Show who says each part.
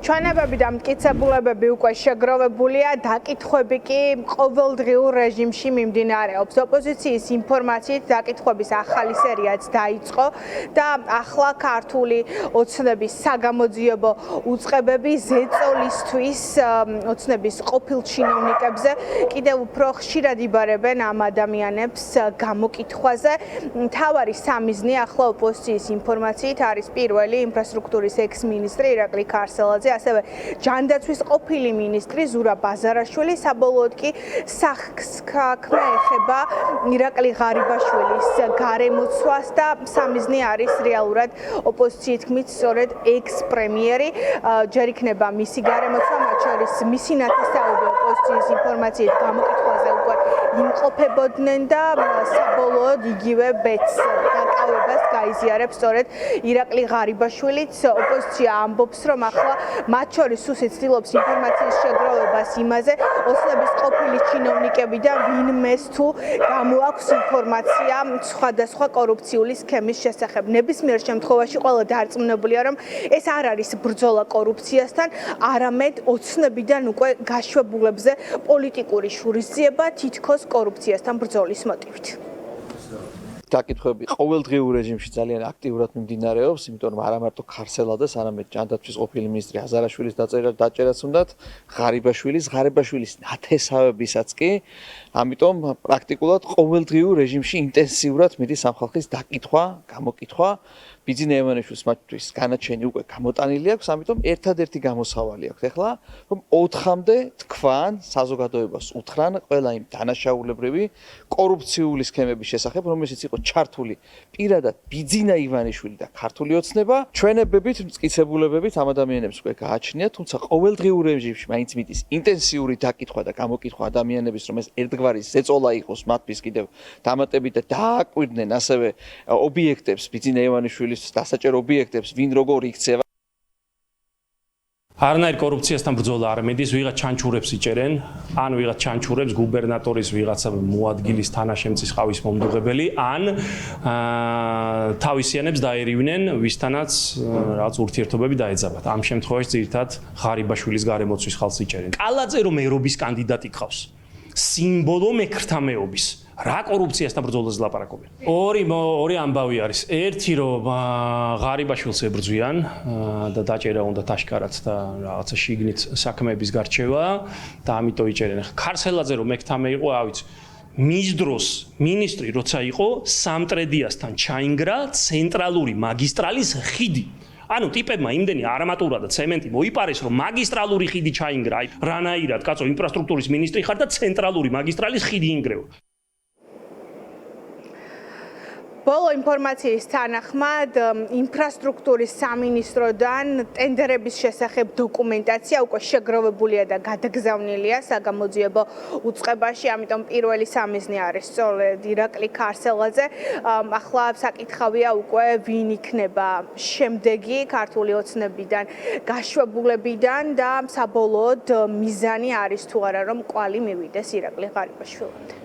Speaker 1: ჩვენებები და მტკიცებულებები უკვე შეგროვებულია, დაკითხვები კი ყოველდღიურ რეჟიმში მიმდინარეობს. ოპოზიციის ინფორმაციით დაკითხვების ახალი სერიაც დაიწყო და ახლა ქართული ოცნების საგამოძიებო უწყებები ზეწოლისთვის ოცნების ყოფილ ჩინოვნიკებზე კიდევ უფრო ხშირად იბარებენ ამ ადამიანებს გამოკითხვაზე. მთავარი სამიზნე ახლა ოპოზიციის ინფორმაციით არის პირველი ინფრასტრუქტურის ექს-მინისტრი ირაკლი ქარსელაძე, ასევე ჯანდაცვის ყოფილი მინისტრი ზურაბ ბაზარაშვილი, საბოლოოდ კი საქმე ეხება ირაკლი ღარიბაშვილის გარემოცვას და სამიზნე არის რეალურად ოპოზიციით თქმით სწორედ ექს-პრემიერი. ჯერ იქნება მისი გარემოცვა, მათ შორის მისი ნათესავები ოპოზიციის ინფორმაციით გამოკითხვაზე უკვე იმყოფებოდნენ და საბოლოოდ იგივე ბედს დაკავებას გაიზიარებს სწორედ ირაკლი ღარიბაშვილიც. ოპოზიცია ამბობს, რომ ახლა მათ შორის სუსი ცდილობს ინფორმაციის შეგროვებას იმაზე, ოცნების ყოფილი ჩინოვნიკებიდან ვინმეს თუ გამოაქვს ინფორმაცია სხვადასხვა კორუფციული სქემის შესახებ. ნებისმიერ შემთხვევაში ყველა დარწმუნებულია, რომ ეს არ არის ბრძოლა კორუფციასთან, არამედ ოცნებიდან უკვე გაშვებულებზე პოლიტიკური შურისძიება თითქოს კორუფციასთან ბრძოლის მოტივით.
Speaker 2: დაკითხვები ყოველდღიურ რეჟიმში ძალიან აქტიურად მიმდინარეობს, იმიტომ რომ არა მარტო ქარსელაძეს, არამედ ჯანდაცვის ყოფილი მინისტრი აზარაშვილის დაჭერაც უნდათ, ღარიბაშვილის ნათესავებისაც კი. ამიტომ პრაქტიკულად ყოველდღიურ რეჟიმში ინტენსიურად მიდის ამ ხალხის დაკითხვა, გამოკითხვა. ბიძინა ევანიშვილის მათთვის განაჩენი უკვე გამოტანილი აქვს, ამიტომ ერთადერთი გამოსავალი აქვს ახლა, რომ 4-მდე თქვან საზოგადოებას უთხრან ყველა იმ დანაშაულებრივი კორუფციული სქემების შესახებ, რომელშიც იყო ჩართული პირადად ბიძინა ივანიშვილი და ქართული ოცნება. ჩვენებებით, მტკიცებულებებით ამ ადამიანებს უკვე გააჩნიათ, თუმცა ყოველდღიურ რეჟიმში მაინც მიდის ინტენსიური დაკითხვა და გამოკითხვა ადამიანების, რომ ეს ერთგვარი ზეწოლა იყოს მათთვის კიდევ დამატებით და დააკვირდნენ ასევე ობიექტებს ბიძინა ივანიშვილის დასაჭერ ობიექტებს, ვინ როგორ იქცევა.
Speaker 3: არანაირ კორუფციასთან ბრძოლა არ მიდის, ვიღაც ჩანჩურებს იჭერენ, ან ვიღაც ჩანჩურებს გუბერნატორის ვიღაცა მოადგილის თანაშემწის ყავის მომდუღებელი, ან თავისიანებს დაერივნენ, ვისთანაც რაღაც ურთიერთობები დაეძაბათ. ამ შემთხვევაში ძირითადად ღარიბაშვილის გარემოცვის ხალხს იჭერენ. კალაძე რომ ერობის კანდიდატი გყავს, სიმბოლო მექრთამეობის. რა კორუფციასთან ბრძოლას ლაპარაკობენ? ორი ამბავი არის. ერთი რომ ღარიბაშვილს ებრძვიან და დაჭერა უნდა აშკარად და რაღაცა შიგნით საქმეების გარჩევა და ამიტომ იჭერენ. ქარსელაძე რომ მექთამე იყო, ავიც მის დროს მინისტრი როცა იყო, სამტრედიასთან ჩაინგრა ცენტრალური მაგისტრალის ხიდი. ანუ ტიპებმა იმდენი არმატურა და ცემენტი მოიპარეს, რომ მაგისტრალური ხიდი ჩაინგრა. რანაირად, კაცო, ინფრასტრუქტურის მინისტრი ხარ და ცენტრალური მაგისტრალის ხიდი ინგრევა.
Speaker 1: ბოლო ინფორმაციის თანახმად ინფრასტრუქტურის სამინისტროდან ტენდერების შესახებ დოკუმენტაცია უკვე შეგროვებულია და გადაგზავნილია საგამოძიებო უწყებაში, ამიტომ პირველი სამიზნე არის სწორედ ირაკლი ქარსელაძე. ახლა საკითხავია უკვე ვინ იქნება შემდეგი ქართული ოცნებიდან გაშვებულებიდან და საბოლოოდ მიზანი არის თუ არა რომ კვალი მივიდეს ირაკლი ღარიბაშვილამდე.